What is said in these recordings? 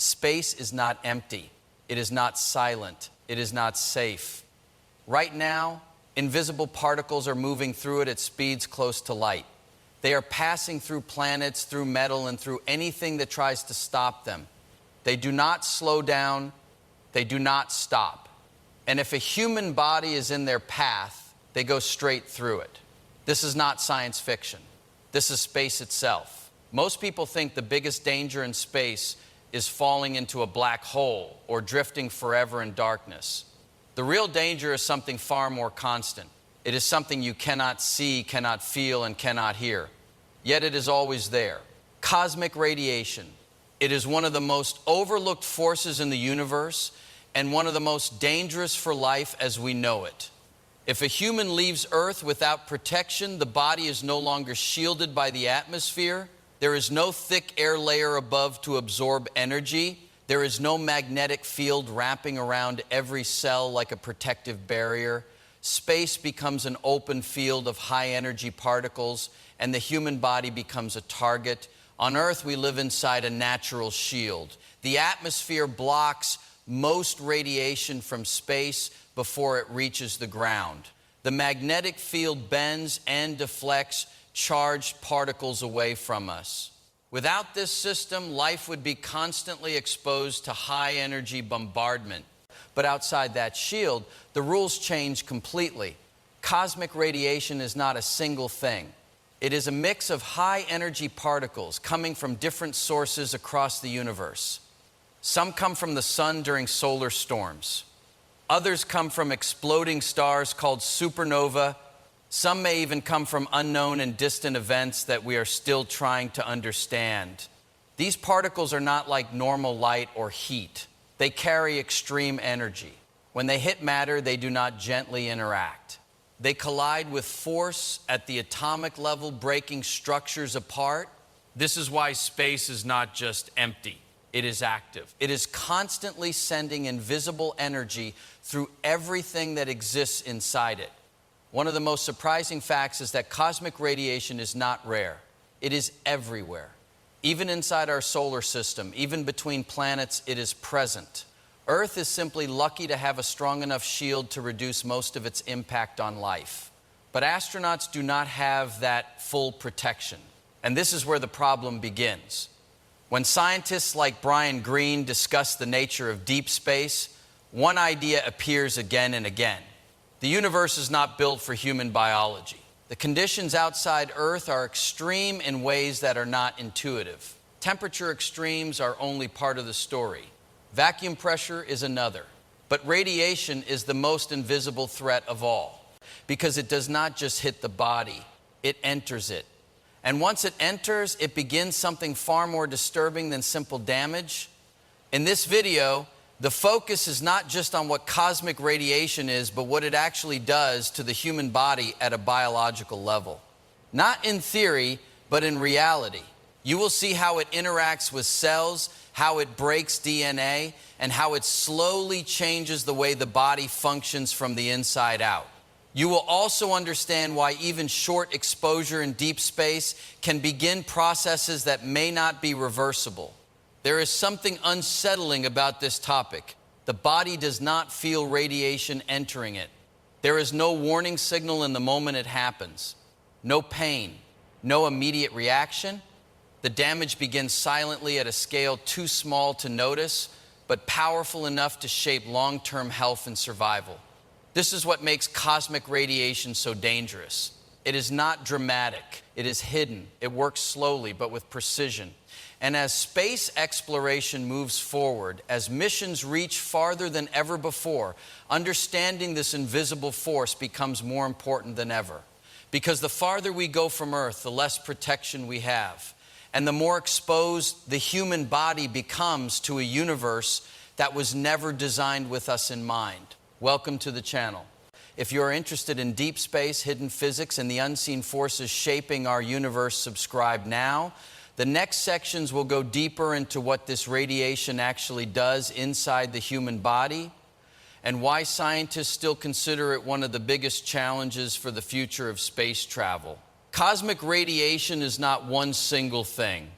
Space is not empty. It is not silent. It is not safe. Right now, invisible particles are moving through it at speeds close to light. They are passing through planets, through metal, and through anything that tries to stop them. They do not slow down. They do not stop. And if a human body is in their path, they go straight through it. This is not science fiction. This is space itself. Most people think the biggest danger in space is falling into a black hole or drifting forever in darkness. The real danger is something far more constant. It is something you cannot see, cannot feel, and cannot hear. Yet it is always there. Cosmic radiation. It is one of the most overlooked forces in the universe and one of the most dangerous for life as we know it. If a human leaves Earth without protection, the body is no longer shielded by the atmosphere. There is no thick air layer above to absorb energy. There is no magnetic field wrapping around every cell like a protective barrier. Space becomes an open field of high-energy particles, and the human body becomes a target. On Earth, we live inside a natural shield. The atmosphere blocks most radiation from space before it reaches the ground. The magnetic field bends and deflects charged particles away from us. Without this system, life would be constantly exposed to high-energy bombardment. But outside that shield, the rules change completely. Cosmic radiation is not a single thing. It is a mix of high-energy particles coming from different sources across the universe. Some come from the sun during solar storms. Others come from exploding stars called supernova. Some may even come from unknown and distant events that we are still trying to understand. These particles are not like normal light or heat. They carry extreme energy. When they hit matter, they do not gently interact. They collide with force at the atomic level, breaking structures apart. This is why space is not just empty. It is active. It is constantly sending invisible energy through everything that exists inside it. One of the most surprising facts is that cosmic radiation is not rare. It is everywhere. Even inside our solar system, even between planets, it is present. Earth is simply lucky to have a strong enough shield to reduce most of its impact on life. But astronauts do not have that full protection. And this is where the problem begins. When scientists like Greene discuss the nature of deep space, one idea appears again and again. The universe is not built for human biology. The conditions outside Earth are extreme in ways that are not intuitive. Temperature extremes are only part of the story. Vacuum pressure is another. But radiation is the most invisible threat of all, because it does not just hit the body, it enters it. And once it enters, it begins something far more disturbing than simple damage. In this video, the focus is not just on what cosmic radiation is, but what it actually does to the human body at a biological level. Not in theory, but in reality. You will see how it interacts with cells, how it breaks DNA, and how it slowly changes the way the body functions from the inside out. You will also understand why even short exposure in deep space can begin processes that may not be reversible. There is something unsettling about this topic. The body does not feel radiation entering it. There is no warning signal in the moment it happens. No pain, no immediate reaction. The damage begins silently at a scale too small to notice, but powerful enough to shape long-term health and survival. This is what makes cosmic radiation so dangerous. It is not dramatic. It is hidden. It works slowly, but with precision. And as space exploration moves forward, as missions reach farther than ever before, understanding this invisible force becomes more important than ever. Because the farther we go from Earth, the less protection we have. And the more exposed the human body becomes to a universe that was never designed with us in mind. Welcome to the channel. If you're interested in deep space, hidden physics, and the unseen forces shaping our universe, subscribe now. The next sections will go deeper into what this radiation actually does inside the human body and why scientists still consider it one of the biggest challenges for the future of space travel. Cosmic radiation is not one single thing.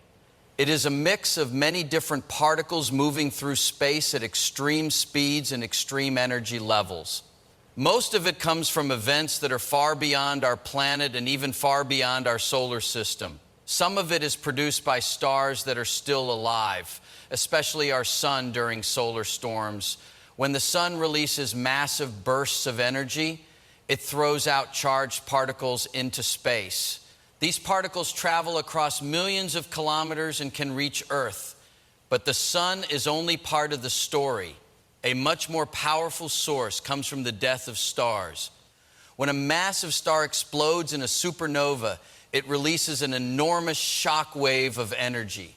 It is a mix of many different particles moving through space at extreme speeds and extreme energy levels. Most of it comes from events that are far beyond our planet and even far beyond our solar system. Some of it is produced by stars that are still alive, especially our sun during solar storms. When the sun releases massive bursts of energy, it throws out charged particles into space. These particles travel across millions of kilometers and can reach Earth. But the sun is only part of the story. A much more powerful source comes from the death of stars. When a massive star explodes in a supernova, it releases an enormous shock wave of energy.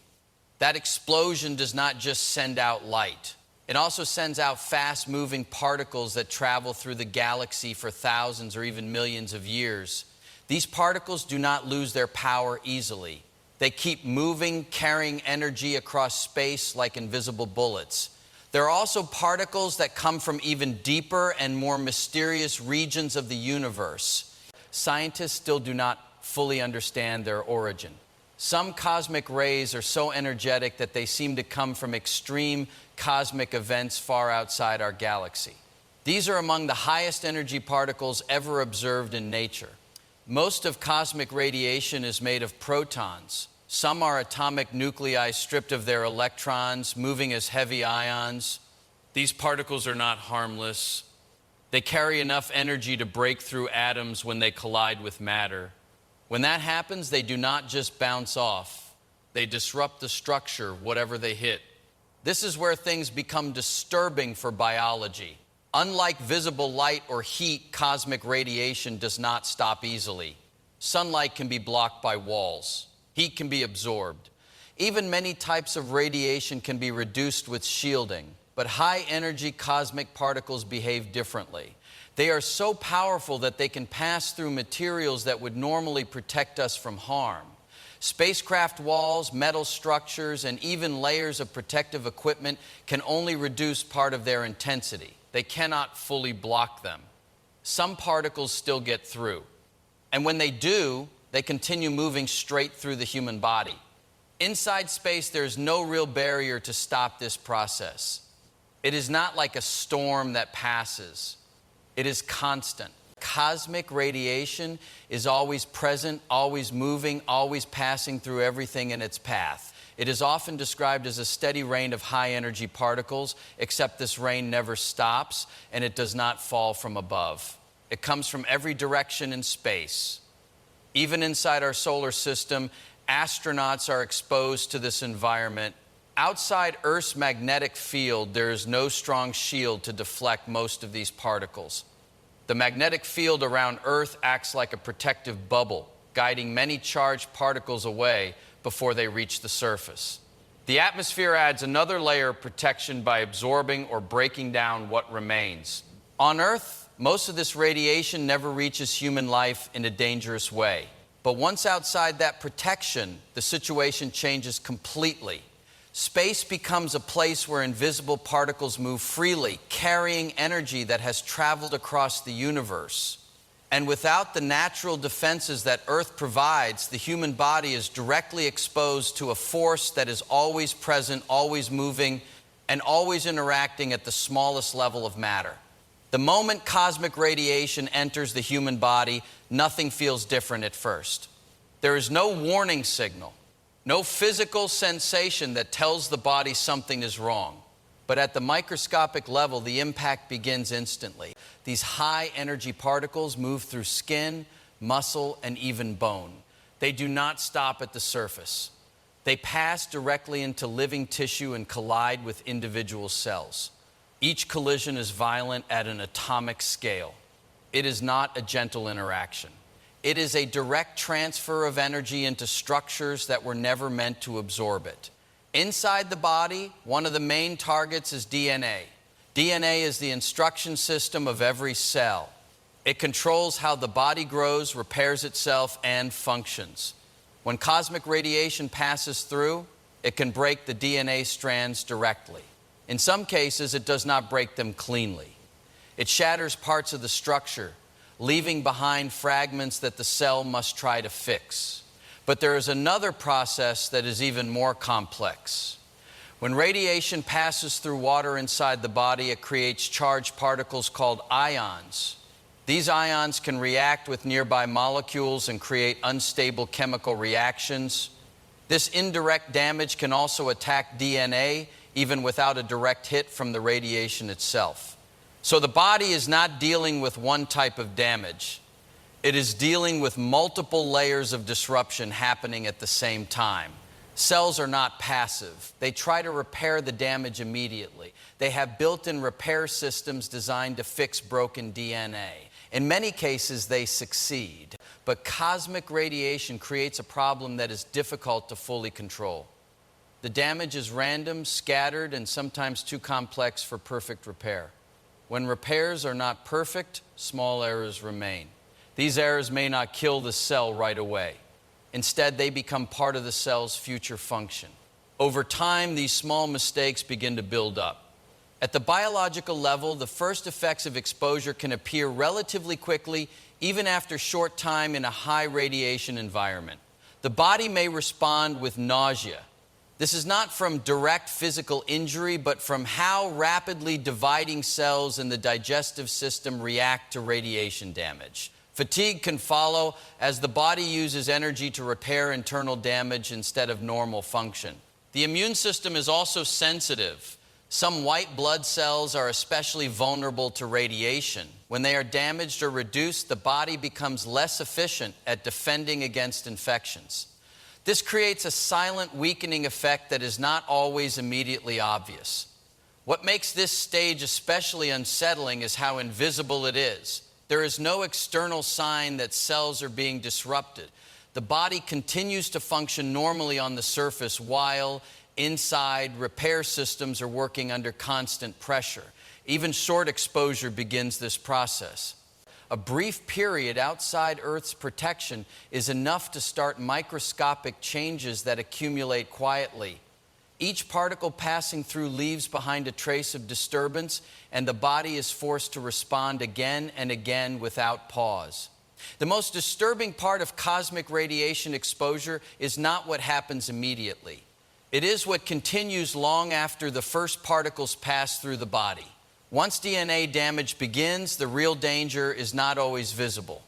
That explosion does not just send out light. It also sends out fast-moving particles that travel through the galaxy for thousands or even millions of years. These particles do not lose their power easily. They keep moving, carrying energy across space like invisible bullets. There are also particles that come from even deeper and more mysterious regions of the universe. Scientists still do not fully understand their origin. Some cosmic rays are so energetic that they seem to come from extreme cosmic events far outside our galaxy. These are among the highest energy particles ever observed in nature. Most of cosmic radiation is made of protons. Some are atomic nuclei stripped of their electrons, moving as heavy ions. These particles are not harmless. They carry enough energy to break through atoms when they collide with matter. When that happens, they do not just bounce off. They disrupt the structure, whatever they hit. This is where things become disturbing for biology. Unlike visible light or heat, cosmic radiation does not stop easily. Sunlight can be blocked by walls. Heat can be absorbed. Even many types of radiation can be reduced with shielding. But high-energy cosmic particles behave differently. They are so powerful that they can pass through materials that would normally protect us from harm. Spacecraft walls, metal structures, and even layers of protective equipment can only reduce part of their intensity. They cannot fully block them. Some particles still get through. And when they do, they continue moving straight through the human body. Inside space, there is no real barrier to stop this process. It is not like a storm that passes. It is constant. Cosmic radiation is always present, always moving, always passing through everything in its path. It is often described as a steady rain of high-energy particles, except this rain never stops, and it does not fall from above. It comes from every direction in space. Even inside our solar system, astronauts are exposed to this environment. Outside Earth's magnetic field, there is no strong shield to deflect most of these particles. The magnetic field around Earth acts like a protective bubble, guiding many charged particles away before they reach the surface. The atmosphere adds another layer of protection by absorbing or breaking down what remains. On Earth, most of this radiation never reaches human life in a dangerous way. But once outside that protection, the situation changes completely. Space becomes a place where invisible particles move freely, carrying energy that has traveled across the universe. And without the natural defenses that Earth provides, the human body is directly exposed to a force that is always present, always moving, and always interacting at the smallest level of matter. The moment cosmic radiation enters the human body, nothing feels different at first. There is no warning signal. No physical sensation that tells the body something is wrong. But at the microscopic level, the impact begins instantly. These high-energy particles move through skin, muscle, and even bone. They do not stop at the surface. They pass directly into living tissue and collide with individual cells. Each collision is violent at an atomic scale. It is not a gentle interaction. It is a direct transfer of energy into structures that were never meant to absorb it. Inside the body, one of the main targets is DNA. DNA is the instruction system of every cell. It controls how the body grows, repairs itself, and functions. When cosmic radiation passes through, it can break the DNA strands directly. In some cases, it does not break them cleanly. It shatters parts of the structure, leaving behind fragments that the cell must try to fix. But there is another process that is even more complex. When radiation passes through water inside the body, it creates charged particles called ions. These ions can react with nearby molecules and create unstable chemical reactions. This indirect damage can also attack DNA, even without a direct hit from the radiation itself. So the body is not dealing with one type of damage. It is dealing with multiple layers of disruption happening at the same time. Cells are not passive. They try to repair the damage immediately. They have built-in repair systems designed to fix broken DNA. In many cases, they succeed. But cosmic radiation creates a problem that is difficult to fully control. The damage is random, scattered, and sometimes too complex for perfect repair. When repairs are not perfect, small errors remain. These errors may not kill the cell right away. Instead, they become part of the cell's future function. Over time, these small mistakes begin to build up. At the biological level, the first effects of exposure can appear relatively quickly, even after a short time in a high radiation environment. The body may respond with nausea. This is not from direct physical injury, but from how rapidly dividing cells in the digestive system react to radiation damage. Fatigue can follow as the body uses energy to repair internal damage instead of normal function. The immune system is also sensitive. Some white blood cells are especially vulnerable to radiation. When they are damaged or reduced, the body becomes less efficient at defending against infections. This creates a silent weakening effect that is not always immediately obvious. What makes this stage especially unsettling is how invisible it is. There is no external sign that cells are being disrupted. The body continues to function normally on the surface while inside, repair systems are working under constant pressure. Even short exposure begins this process. A brief period outside Earth's protection is enough to start microscopic changes that accumulate quietly. Each particle passing through leaves behind a trace of disturbance, and the body is forced to respond again and again without pause. The most disturbing part of cosmic radiation exposure is not what happens immediately. It is what continues long after the first particles pass through the body. Once DNA damage begins, the real danger is not always visible.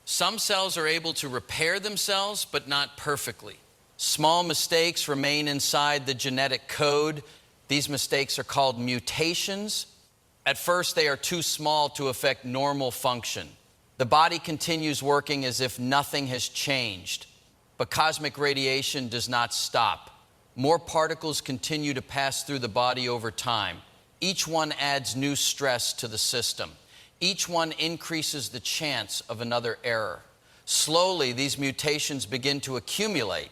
Some cells are able to repair themselves, but not perfectly. Small mistakes remain inside the genetic code. These mistakes are called mutations. At first, they are too small to affect normal function. The body continues working as if nothing has changed. But cosmic radiation does not stop. More particles continue to pass through the body over time. Each one adds new stress to the system. Each one increases the chance of another error. Slowly, these mutations begin to accumulate.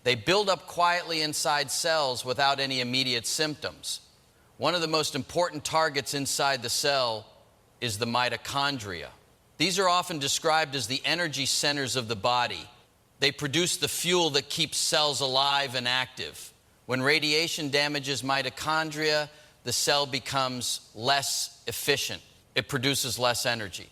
They build up quietly inside cells without any immediate symptoms. One of the most important targets inside the cell is the mitochondria. These are often described as the energy centers of the body. They produce the fuel that keeps cells alive and active. When radiation damages mitochondria, the cell becomes less efficient. It produces less energy.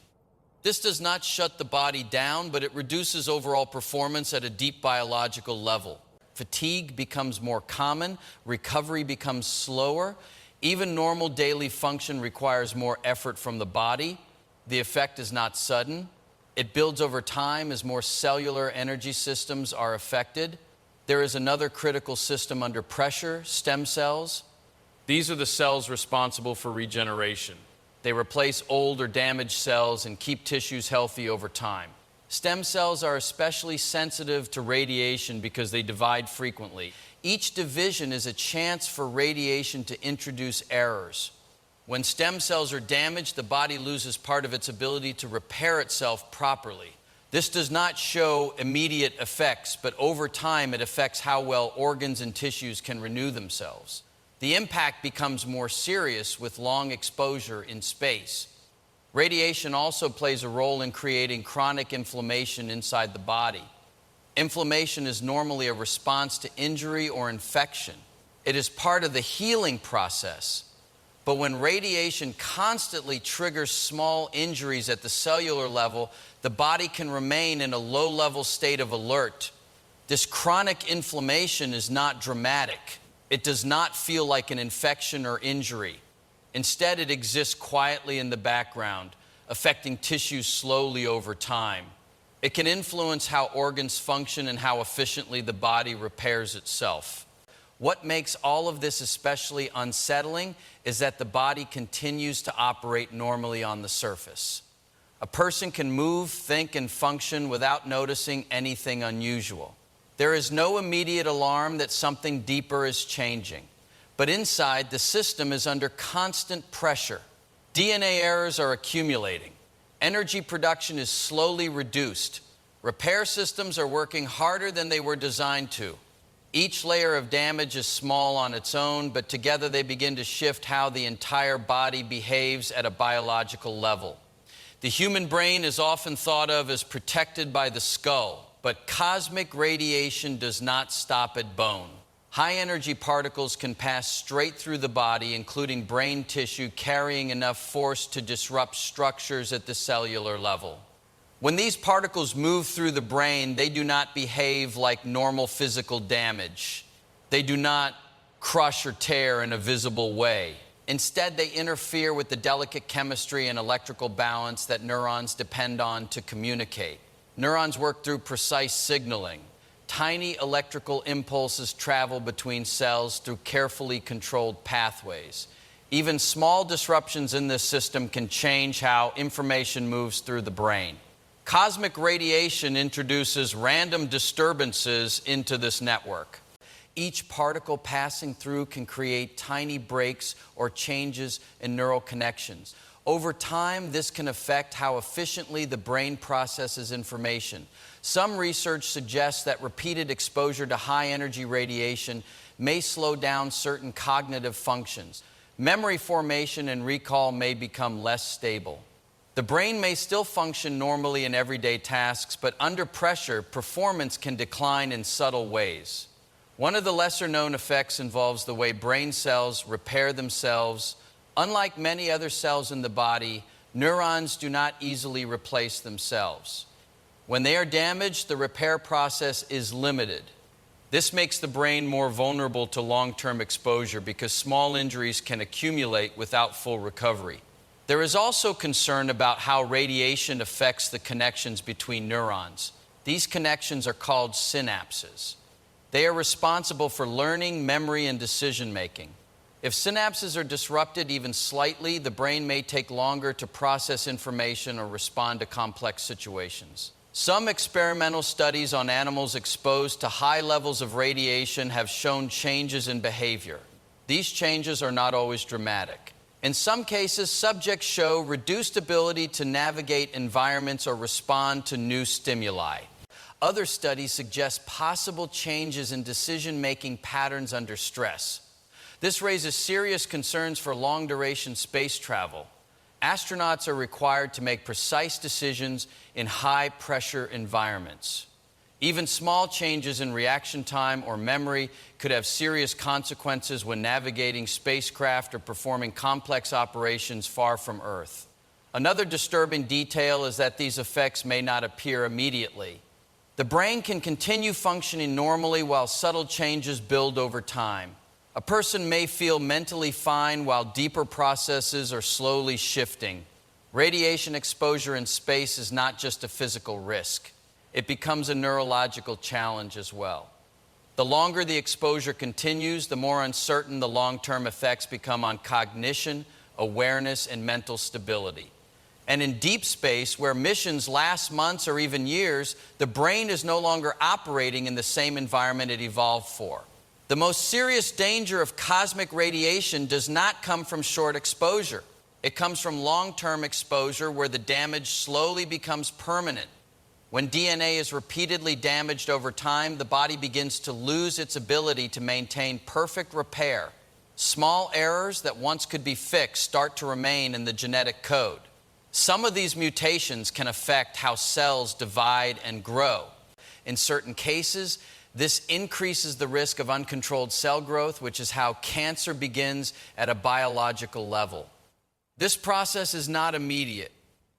This does not shut the body down, but it reduces overall performance at a deep biological level. Fatigue becomes more common, recovery becomes slower. Even normal daily function requires more effort from the body. The effect is not sudden. It builds over time as more cellular energy systems are affected. There is another critical system under pressure, stem cells. These are the cells responsible for regeneration. They replace old or damaged cells and keep tissues healthy over time. Stem cells are especially sensitive to radiation because they divide frequently. Each division is a chance for radiation to introduce errors. When stem cells are damaged, the body loses part of its ability to repair itself properly. This does not show immediate effects, but over time it affects how well organs and tissues can renew themselves. The impact becomes more serious with long exposure in space. Radiation also plays a role in creating chronic inflammation inside the body. Inflammation is normally a response to injury or infection. It is part of the healing process. But when radiation constantly triggers small injuries at the cellular level, the body can remain in a low-level state of alert. This chronic inflammation is not dramatic. It does not feel like an infection or injury. Instead, it exists quietly in the background, affecting tissues slowly over time. It can influence how organs function and how efficiently the body repairs itself. What makes all of this especially unsettling is that the body continues to operate normally on the surface. A person can move, think, and function without noticing anything unusual. There is no immediate alarm that something deeper is changing. But inside, the system is under constant pressure. DNA errors are accumulating. Energy production is slowly reduced. Repair systems are working harder than they were designed to. Each layer of damage is small on its own, but together they begin to shift how the entire body behaves at a biological level. The human brain is often thought of as protected by the skull, but cosmic radiation does not stop at bone. High-energy particles can pass straight through the body, including brain tissue, carrying enough force to disrupt structures at the cellular level. When these particles move through the brain, they do not behave like normal physical damage. They do not crush or tear in a visible way. Instead, they interfere with the delicate chemistry and electrical balance that neurons depend on to communicate. Neurons work through precise signaling. Tiny electrical impulses travel between cells through carefully controlled pathways. Even small disruptions in this system can change how information moves through the brain. Cosmic radiation introduces random disturbances into this network. Each particle passing through can create tiny breaks or changes in neural connections. Over time, this can affect how efficiently the brain processes information. Some research suggests that repeated exposure to high-energy radiation may slow down certain cognitive functions. Memory formation and recall may become less stable. The brain may still function normally in everyday tasks, but under pressure, performance can decline in subtle ways. One of the lesser-known effects involves the way brain cells repair themselves. Unlike many other cells in the body, neurons do not easily replace themselves. When they are damaged, the repair process is limited. This makes the brain more vulnerable to long-term exposure because small injuries can accumulate without full recovery. There is also concern about how radiation affects the connections between neurons. These connections are called synapses. They are responsible for learning, memory, and decision-making. If synapses are disrupted even slightly, the brain may take longer to process information or respond to complex situations. Some experimental studies on animals exposed to high levels of radiation have shown changes in behavior. These changes are not always dramatic. In some cases, subjects show reduced ability to navigate environments or respond to new stimuli. Other studies suggest possible changes in decision-making patterns under stress. This raises serious concerns for long-duration space travel. Astronauts are required to make precise decisions in high-pressure environments. Even small changes in reaction time or memory could have serious consequences when navigating spacecraft or performing complex operations far from Earth. Another disturbing detail is that these effects may not appear immediately. The brain can continue functioning normally while subtle changes build over time. A person may feel mentally fine while deeper processes are slowly shifting. Radiation exposure in space is not just a physical risk. It becomes a neurological challenge as well. The longer the exposure continues, the more uncertain the long-term effects become on cognition, awareness, and mental stability. And in deep space, where missions last months or even years, the brain is no longer operating in the same environment it evolved for. The most serious danger of cosmic radiation does not come from short exposure. It comes from long-term exposure where the damage slowly becomes permanent. When DNA is repeatedly damaged over time, the body begins to lose its ability to maintain perfect repair. Small errors that once could be fixed start to remain in the genetic code. Some of these mutations can affect how cells divide and grow. In certain cases, this increases the risk of uncontrolled cell growth, which is how cancer begins at a biological level. This process is not immediate.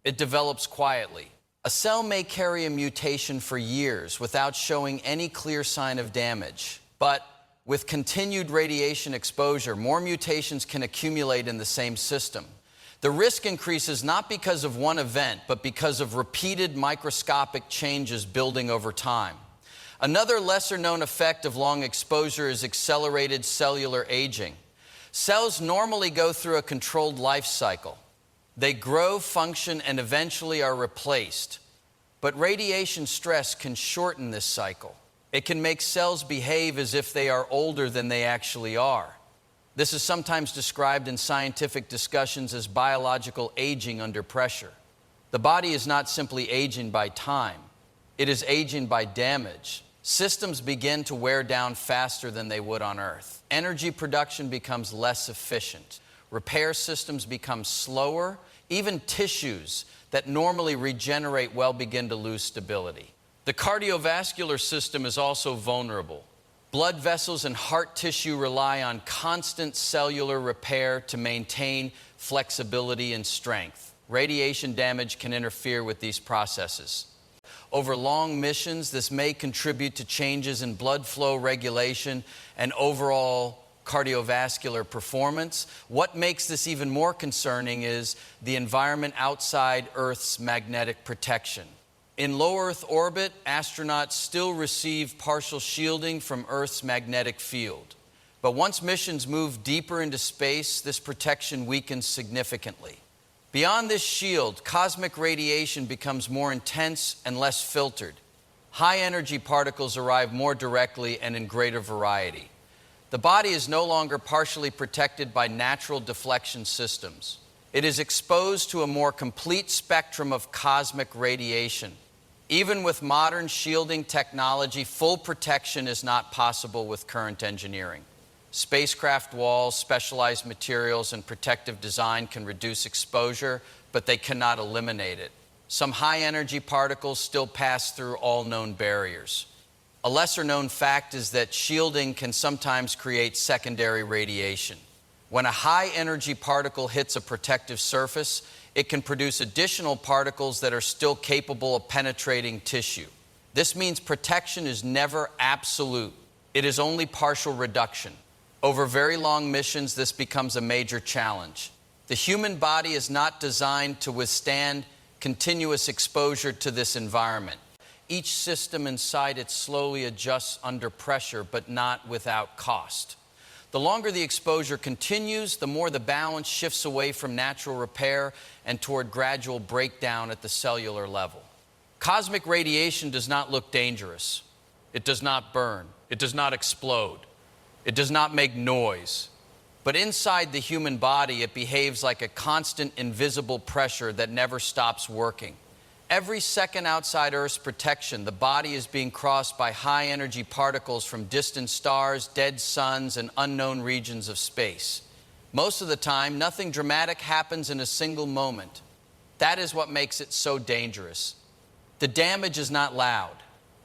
It develops quietly. A cell may carry a mutation for years without showing any clear sign of damage, but with continued radiation exposure, more mutations can accumulate in the same system. The risk increases not because of one event, but because of repeated microscopic changes building over time. Another lesser-known effect of long exposure is accelerated cellular aging. Cells normally go through a controlled life cycle. They grow, function, and eventually are replaced. But radiation stress can shorten this cycle. It can make cells behave as if they are older than they actually are. This is sometimes described in scientific discussions as biological aging under pressure. The body is not simply aging by time. It is aging by damage. Systems begin to wear down faster than they would on Earth. Energy production becomes less efficient. Repair systems become slower. Even tissues that normally regenerate well begin to lose stability. The cardiovascular system is also vulnerable. Blood vessels and heart tissue rely on constant cellular repair to maintain flexibility and strength. Radiation damage can interfere with these processes. Over long missions, this may contribute to changes in blood flow regulation and overall cardiovascular performance. What makes this even more concerning is the environment outside Earth's magnetic protection. In low Earth orbit, astronauts still receive partial shielding from Earth's magnetic field. But once missions move deeper into space, this protection weakens significantly. Beyond this shield, cosmic radiation becomes more intense and less filtered. High-energy particles arrive more directly and in greater variety. The body is no longer partially protected by natural deflection systems. It is exposed to a more complete spectrum of cosmic radiation. Even with modern shielding technology, full protection is not possible with current engineering. Spacecraft walls, specialized materials, and protective design can reduce exposure, but they cannot eliminate it. Some high-energy particles still pass through all known barriers. A lesser-known fact is that shielding can sometimes create secondary radiation. When a high-energy particle hits a protective surface, it can produce additional particles that are still capable of penetrating tissue. This means protection is never absolute. It is only partial reduction. Over very long missions, this becomes a major challenge. The human body is not designed to withstand continuous exposure to this environment. Each system inside it slowly adjusts under pressure, but not without cost. The longer the exposure continues, the more the balance shifts away from natural repair and toward gradual breakdown at the cellular level. Cosmic radiation does not look dangerous. It does not burn. It does not explode. It does not make noise. But inside the human body, it behaves like a constant invisible pressure that never stops working. Every second outside Earth's protection, the body is being crossed by high-energy particles from distant stars, dead suns, and unknown regions of space. Most of the time, nothing dramatic happens in a single moment. That is what makes it so dangerous. The damage is not loud.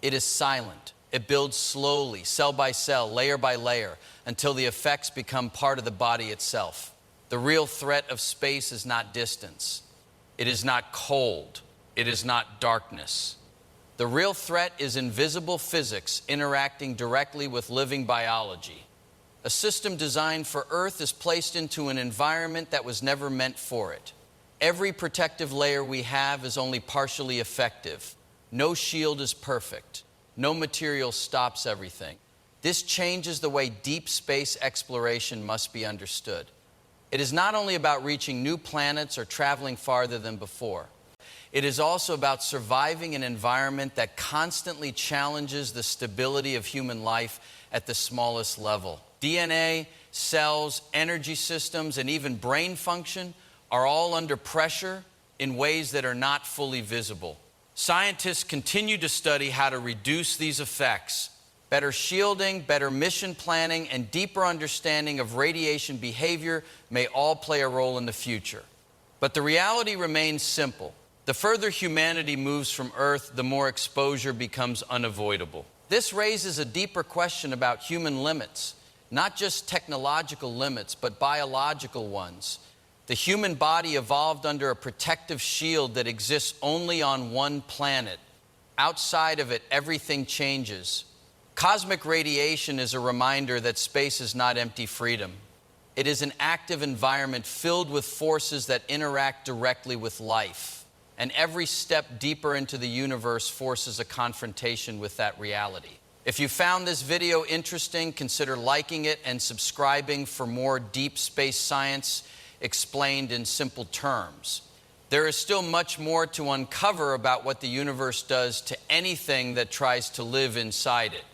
It is silent. It builds slowly, cell by cell, layer by layer, until the effects become part of the body itself. The real threat of space is not distance. It is not cold. It is not darkness. The real threat is invisible physics interacting directly with living biology. A system designed for Earth is placed into an environment that was never meant for it. Every protective layer we have is only partially effective. No shield is perfect. No material stops everything. This changes the way deep space exploration must be understood. It is not only about reaching new planets or traveling farther than before. It is also about surviving an environment that constantly challenges the stability of human life at the smallest level. DNA, cells, energy systems, and even brain function are all under pressure in ways that are not fully visible. Scientists continue to study how to reduce these effects. Better shielding, better mission planning, and deeper understanding of radiation behavior may all play a role in the future. But the reality remains simple. The further humanity moves from Earth, the more exposure becomes unavoidable. This raises a deeper question about human limits, not just technological limits, but biological ones. The human body evolved under a protective shield that exists only on one planet. Outside of it, everything changes. Cosmic radiation is a reminder that space is not empty freedom. It is an active environment filled with forces that interact directly with life. And every step deeper into the universe forces a confrontation with that reality. If you found this video interesting, consider liking it and subscribing for more deep space science explained in simple terms. There is still much more to uncover about what the universe does to anything that tries to live inside it.